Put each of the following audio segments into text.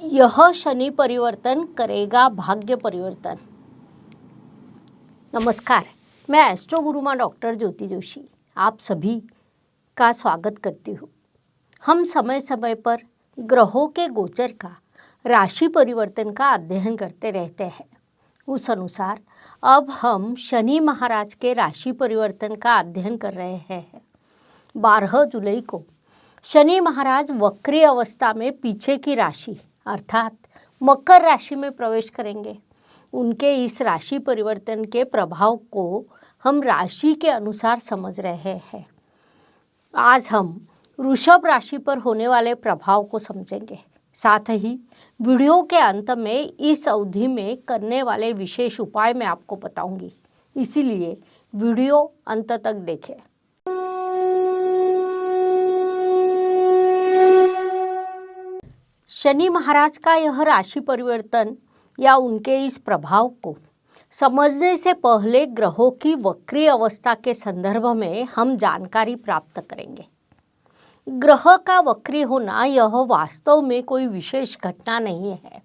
यह शनि परिवर्तन करेगा भाग्य परिवर्तन। नमस्कार, मैं एस्ट्रो गुरुमा डॉक्टर ज्योति जोशी आप सभी का स्वागत करती हूँ। हम समय समय पर ग्रहों के गोचर का राशि परिवर्तन का अध्ययन करते रहते हैं। उस अनुसार अब हम शनि महाराज के राशि परिवर्तन का अध्ययन कर रहे हैं। 12 जुलाई को शनि महाराज वक्री अवस्था में पीछे की राशि अर्थात मकर राशि में प्रवेश करेंगे। उनके इस राशि परिवर्तन के प्रभाव को हम राशि के अनुसार समझ रहे हैं। आज हम वृषभ राशि पर होने वाले प्रभाव को समझेंगे। साथ ही वीडियो के अंत में इस अवधि में करने वाले विशेष उपाय मैं आपको बताऊंगी, इसीलिए वीडियो अंत तक देखें। शनि महाराज का यह राशि परिवर्तन या उनके इस प्रभाव को समझने से पहले ग्रहों की वक्री अवस्था के संदर्भ में हम जानकारी प्राप्त करेंगे। ग्रह का वक्री होना यह वास्तव में कोई विशेष घटना नहीं है।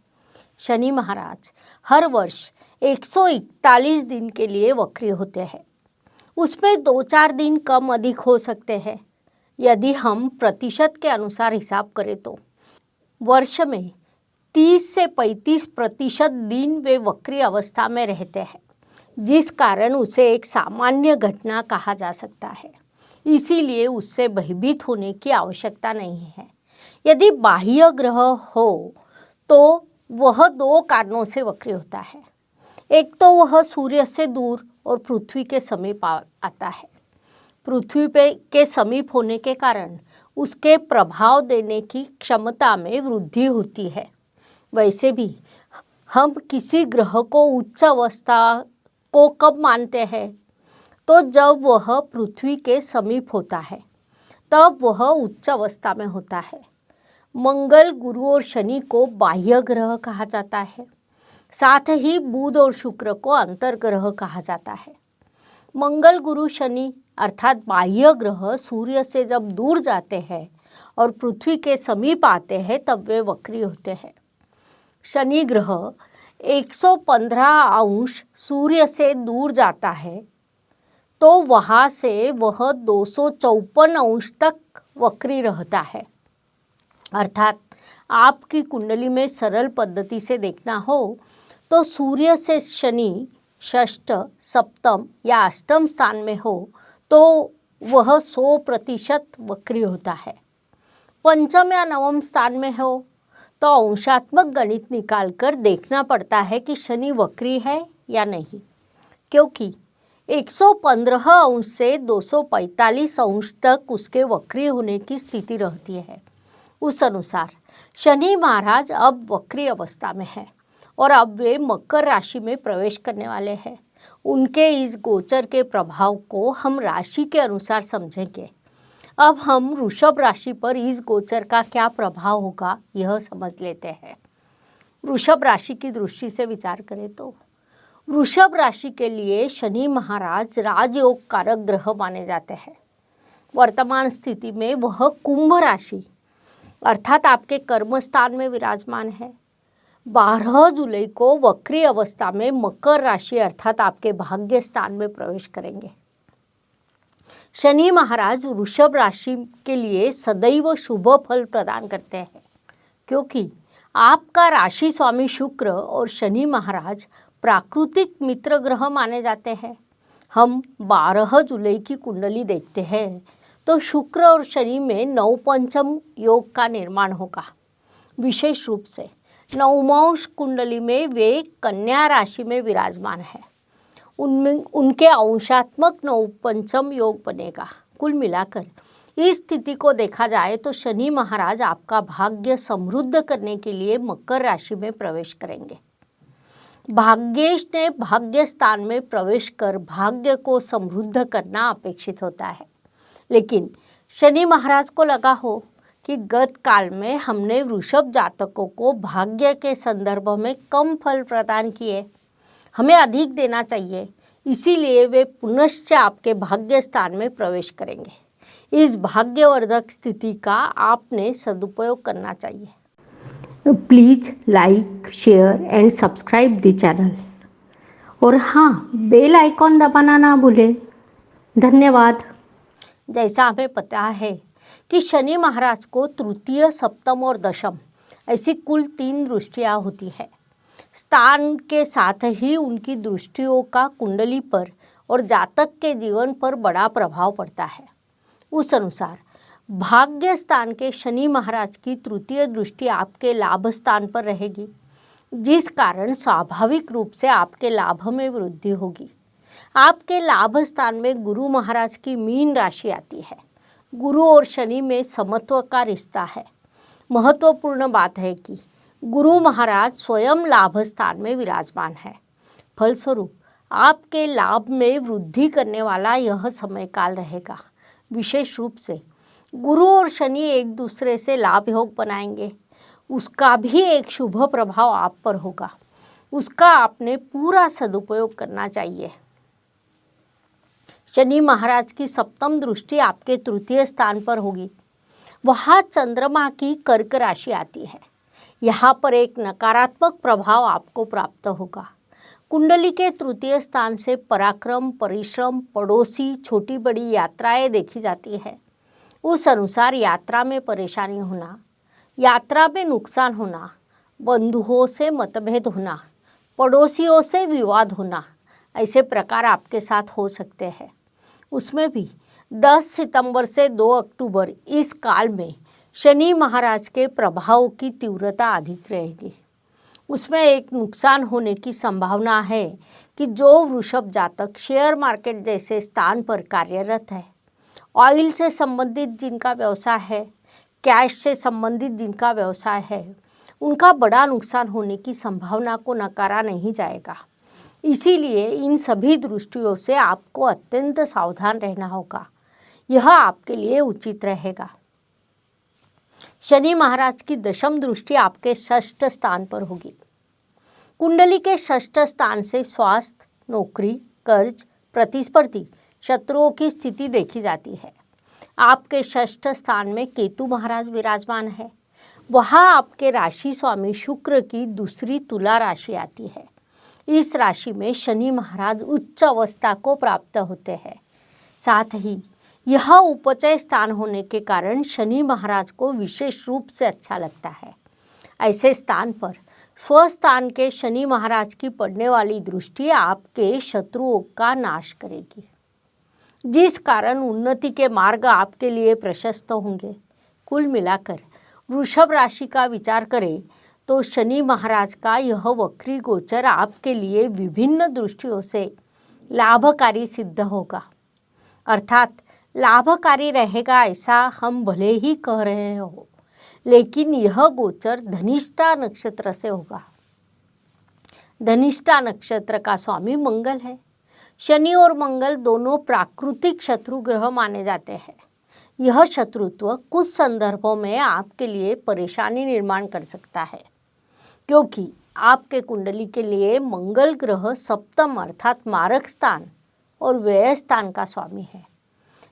शनि महाराज हर वर्ष 141 दिन के लिए वक्री होते हैं। उसमें 2-4 दिन कम अधिक हो सकते हैं। यदि हम प्रतिशत के अनुसार हिसाब करें तो वर्ष में 30 से 35% दिन वे वक्री अवस्था में रहते हैं, जिस कारण उसे एक सामान्य घटना कहा जा सकता है। इसीलिए उससे भयभीत होने की आवश्यकता नहीं है। यदि बाह्य ग्रह हो तो वह 2 कारणों से वक्री होता है। एक तो वह सूर्य से दूर और पृथ्वी के समीप आता है। पृथ्वी के समीप होने के कारण उसके प्रभाव देने की क्षमता में वृद्धि होती है। वैसे भी हम किसी ग्रह को उच्च अवस्था को कब मानते हैं? तो जब वह पृथ्वी के समीप होता है, तब वह उच्च अवस्था में होता है। मंगल, गुरु और शनि को बाह्य ग्रह कहा जाता है। साथ ही बुध और शुक्र को अंतर्ग्रह कहा जाता है। मंगल, गुरु, शनि अर्थात बाह्य ग्रह सूर्य से जब दूर जाते हैं और पृथ्वी के समीप आते हैं तब वे वक्री होते हैं। शनि ग्रह 115 अंश सूर्य से दूर जाता है तो वहाँ से वह 254 अंश तक वक्री रहता है। अर्थात आपकी कुंडली में सरल पद्धति से देखना हो तो सूर्य से शनि षष्ठ, सप्तम या अष्टम स्थान में हो तो वह 100% वक्री होता है। पंचम या नवम स्थान में हो तो अंशात्मक गणित निकालकर देखना पड़ता है कि शनि वक्री है या नहीं, क्योंकि 115 अंश से 245 अंश तक उसके वक्री होने की स्थिति रहती है। उस अनुसार शनि महाराज अब वक्री अवस्था में है और अब वे मकर राशि में प्रवेश करने वाले हैं। उनके इस गोचर के प्रभाव को हम राशि के अनुसार समझेंगे। अब हम वृषभ राशि पर इस गोचर का क्या प्रभाव होगा यह समझ लेते हैं। वृषभ राशि की दृष्टि से विचार करें तो वृषभ राशि के लिए शनि महाराज राजयोग कारक ग्रह माने जाते हैं। वर्तमान स्थिति में वह कुंभ राशि अर्थात आपके कर्म स्थान में विराजमान है। 12 जुलाई को वक्री अवस्था में मकर राशि अर्थात आपके भाग्य स्थान में प्रवेश करेंगे। शनि महाराज वृषभ राशि के लिए सदैव शुभ फल प्रदान करते हैं, क्योंकि आपका राशि स्वामी शुक्र और शनि महाराज प्राकृतिक मित्र ग्रह माने जाते हैं। हम 12 जुलाई की कुंडली देखते हैं तो शुक्र और शनि में नवपंचम योग का निर्माण होगा। विशेष रूप से नवमांश कुंडली में वे कन्या राशि में विराजमान है। उनमें उनके अंशात्मक नवपंचम योग बनेगा। कुल मिलाकर इस स्थिति को देखा जाए तो शनि महाराज आपका भाग्य समृद्ध करने के लिए मकर राशि में प्रवेश करेंगे। भाग्येश ने भाग्य स्थान में प्रवेश कर भाग्य को समृद्ध करना अपेक्षित होता है, लेकिन शनि महाराज को लगा हो कि गत काल में हमने वृषभ जातकों को भाग्य के संदर्भ में कम फल प्रदान किए, हमें अधिक देना चाहिए, इसीलिए वे पुनश्च आपके भाग्य स्थान में प्रवेश करेंगे। इस भाग्यवर्धक स्थिति का आपने सदुपयोग करना चाहिए। Please like, share and subscribe the channel. और हाँ, बेल आइकॉन दबाना ना भूलें। धन्यवाद। जैसा हमें पता है कि शनि महाराज को तृतीय, सप्तम और दशम ऐसी कुल 3 दृष्टियाँ होती है। स्थान के साथ ही उनकी दृष्टियों का कुंडली पर और जातक के जीवन पर बड़ा प्रभाव पड़ता है। उस अनुसार भाग्य स्थान के शनि महाराज की तृतीय दृष्टि आपके लाभ स्थान पर रहेगी, जिस कारण स्वाभाविक रूप से आपके लाभ में वृद्धि होगी। आपके लाभ स्थान में गुरु महाराज की मीन राशि आती है। गुरु और शनि में समत्व का रिश्ता है। महत्वपूर्ण बात है कि गुरु महाराज स्वयं लाभ स्थान में विराजमान है। फलस्वरूप आपके लाभ में वृद्धि करने वाला यह समय काल रहेगा। विशेष रूप से गुरु और शनि एक दूसरे से लाभ योग बनाएंगे, उसका भी एक शुभ प्रभाव आप पर होगा। उसका आपने पूरा सदुपयोग करना चाहिए। शनि महाराज की सप्तम दृष्टि आपके तृतीय स्थान पर होगी। वहाँ चंद्रमा की कर्क राशि आती है। यहाँ पर एक नकारात्मक प्रभाव आपको प्राप्त होगा। कुंडली के तृतीय स्थान से पराक्रम, परिश्रम, पड़ोसी, छोटी बड़ी यात्राएं देखी जाती है। उस अनुसार यात्रा में परेशानी होना, यात्रा में नुकसान होना, बंधुओं से मतभेद होना, पड़ोसियों से विवाद होना, ऐसे प्रकार आपके साथ हो सकते हैं। उसमें भी 10 सितंबर से 2 अक्टूबर इस काल में शनि महाराज के प्रभाव की तीव्रता अधिक रहेगी। उसमें एक नुकसान होने की संभावना है कि जो वृषभ जातक शेयर मार्केट जैसे स्थान पर कार्यरत है, ऑयल से संबंधित जिनका व्यवसाय है, कैश से संबंधित जिनका व्यवसाय है, उनका बड़ा नुकसान होने की संभावना को नकारा नहीं जाएगा। इसीलिए इन सभी दृष्टियों से आपको अत्यंत सावधान रहना होगा। यह आपके लिए उचित रहेगा। शनि महाराज की दशम दृष्टि आपके षष्ठ स्थान पर होगी। कुंडली के षष्ठ स्थान से स्वास्थ्य, नौकरी, कर्ज, प्रतिस्पर्धी, शत्रुओं की स्थिति देखी जाती है। आपके षष्ठ स्थान में केतु महाराज विराजमान है। वहाँ आपके राशि स्वामी शुक्र की दूसरी तुला राशि आती है। इस राशि में शनि महाराज उच्च अवस्था को प्राप्त होते हैं। साथ ही यह उपचय स्थान होने के कारण शनि महाराज को विशेष रूप से अच्छा लगता है। ऐसे स्थान पर स्वस्थान के शनि महाराज की पड़ने वाली दृष्टि आपके शत्रुओं का नाश करेगी, जिस कारण उन्नति के मार्ग आपके लिए प्रशस्त होंगे। कुल मिलाकर वृषभ राशि का विचार करें तो शनि महाराज का यह वक्री गोचर आपके लिए विभिन्न दृष्टियों से लाभकारी सिद्ध होगा। अर्थात लाभकारी रहेगा ऐसा हम भले ही कह रहे हो, लेकिन यह गोचर धनिष्ठा नक्षत्र से होगा। धनिष्ठा नक्षत्र का स्वामी मंगल है। शनि और मंगल दोनों प्राकृतिक शत्रु ग्रह माने जाते हैं। यह शत्रुत्व कुछ संदर्भों में आपके लिए परेशानी निर्माण कर सकता है, क्योंकि आपके कुंडली के लिए मंगल ग्रह सप्तम अर्थात मारक स्थान और व्यय स्थान का स्वामी है,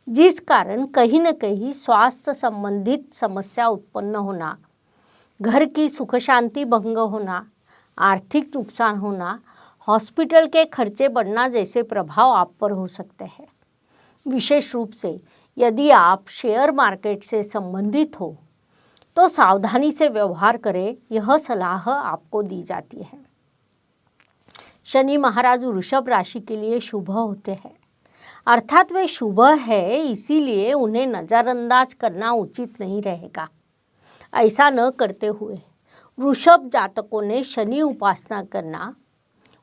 जिस कारण कहीं न कहीं स्वास्थ्य संबंधित समस्या उत्पन्न होना, घर की सुख शांति भंग होना, आर्थिक नुकसान होना, हॉस्पिटल के खर्चे बढ़ना जैसे प्रभाव आप पर हो सकते हैं। विशेष रूप से यदि आप शेयर मार्केट से संबंधित हो तो सावधानी से व्यवहार करें, यह सलाह आपको दी जाती है। शनि महाराज वृषभ राशि के लिए शुभ होते हैं, अर्थात वे शुभ है, इसीलिए उन्हें नज़रअंदाज करना उचित नहीं रहेगा। ऐसा न करते हुए वृषभ जातकों ने शनि उपासना करना,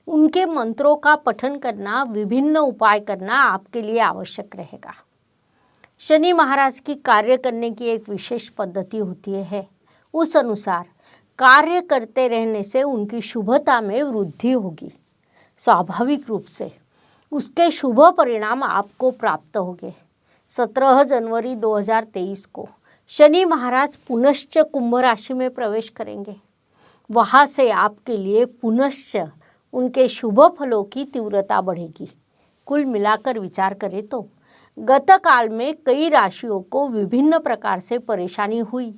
उनके मंत्रों का पठन करना, विभिन्न उपाय करना आपके लिए आवश्यक रहेगा। शनि महाराज की कार्य करने की एक विशेष पद्धति होती है। उस अनुसार कार्य करते रहने से उनकी शुभता में वृद्धि होगी। स्वाभाविक रूप से उसके शुभ परिणाम आपको प्राप्त होंगे। 17 जनवरी 2023 को शनि महाराज पुनश्च कुंभ राशि में प्रवेश करेंगे। वहाँ से आपके लिए पुनश्च उनके शुभ फलों की तीव्रता बढ़ेगी। कुल मिलाकर विचार करें तो गत काल में कई राशियों को विभिन्न प्रकार से परेशानी हुई,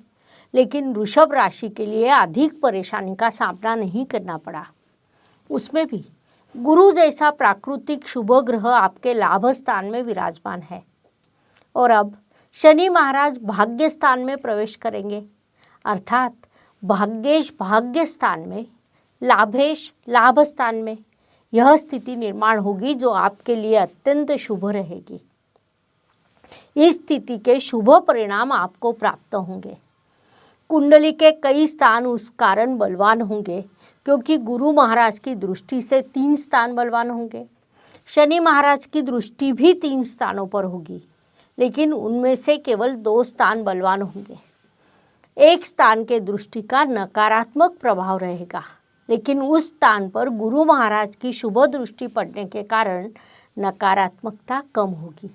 लेकिन वृषभ राशि के लिए अधिक परेशानी का सामना नहीं करना पड़ा। उसमें भी गुरु जैसा प्राकृतिक शुभ ग्रह आपके लाभ स्थान में विराजमान है। और अब शनि महाराज भाग्य स्थान में प्रवेश करेंगे, अर्थात भाग्येश भाग्य स्थान में, लाभेश लाभ स्थान में यह स्थिति निर्माण होगी जो आपके लिए अत्यंत शुभ रहेगी। इस स्थिति के शुभ परिणाम आपको प्राप्त होंगे। कुंडली के कई स्थान उस कारण बलवान होंगे क्योंकि गुरु महाराज की दृष्टि से 3 स्थान बलवान होंगे। शनि महाराज की दृष्टि भी 3 स्थानों पर होगी, लेकिन उनमें से केवल 2 स्थान बलवान होंगे। एक स्थान के दृष्टि का नकारात्मक प्रभाव रहेगा, लेकिन उस स्थान पर गुरु महाराज की शुभ दृष्टि पड़ने के कारण नकारात्मकता कम होगी।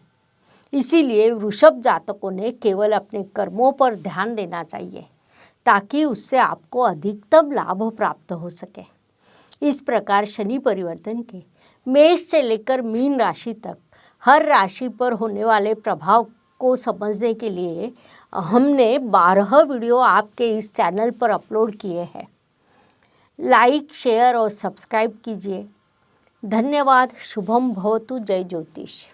इसीलिए वृषभ जातकों ने केवल अपने कर्मों पर ध्यान देना चाहिए ताकि उससे आपको अधिकतम लाभ प्राप्त हो सके। इस प्रकार शनि परिवर्तन के मेष से लेकर मीन राशि तक हर राशि पर होने वाले प्रभाव को समझने के लिए हमने 12 वीडियो आपके इस चैनल पर अपलोड किए हैं। लाइक, शेयर और सब्सक्राइब कीजिए। धन्यवाद। शुभम भवतु। जय ज्योतिष।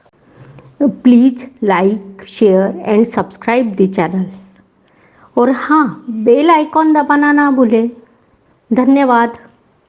Please like, share and subscribe the channel. और हाँ, बेल आइकॉन दबाना ना भूलें। धन्यवाद।